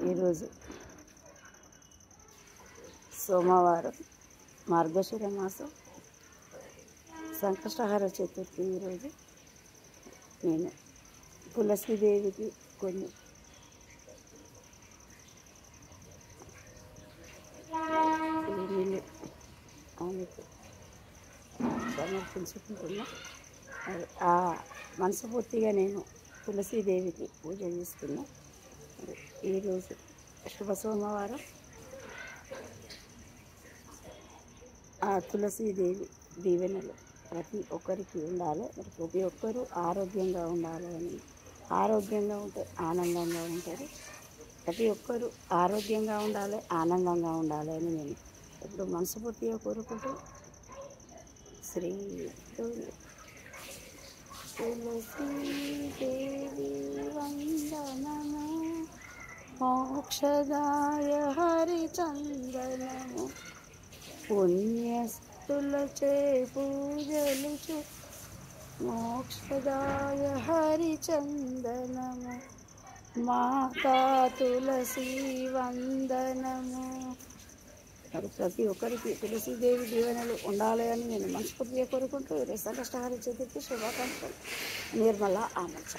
ఈరోజు సోమవారం, మార్గశిర మాసం, సంకష్టహార చతుర్థి. ఈరోజు నేను తులసీదేవికి కొన్ని నీళ్ళు ఆమెకు సమర్పించుకుంటున్నా. ఆ మనస్ఫూర్తిగా నేను తులసీదేవికి పూజ చేస్తున్నా. ఈరోజు శుభ సోమవారం. ఆ తులసీదేవి దీవెనలు ప్రతి ఒక్కరికి ఉండాలి. మరి ప్రతి ఒక్కరూ ఆరోగ్యంగా ఉండాలి అని, ఆరోగ్యంగా ఉంటే ఆనందంగా ఉంటారు. ప్రతి ఒక్కరూ ఆరోగ్యంగా ఉండాలి, ఆనందంగా ఉండాలి అని నేను ఎప్పుడు మనస్ఫూర్తిగా కోరుకుంటూ శ్రీ తులసీదేవి వందనము, మోక్షదాయ హరిచందనము, పుణ్యస్తులచే పూజలు మోక్షదాయ హరిచందనము, మాతా తులసీ వందనము. మరి ప్రతి ఒక్కరికి తులసీదేవి దీవెనలు ఉండాలి అని నేను మనస్ఫూర్తిగా కోరుకుంటూ సంకష్టహార చతుర్థి శుభాకాంక్షలు. నిర్మల ఆమచ.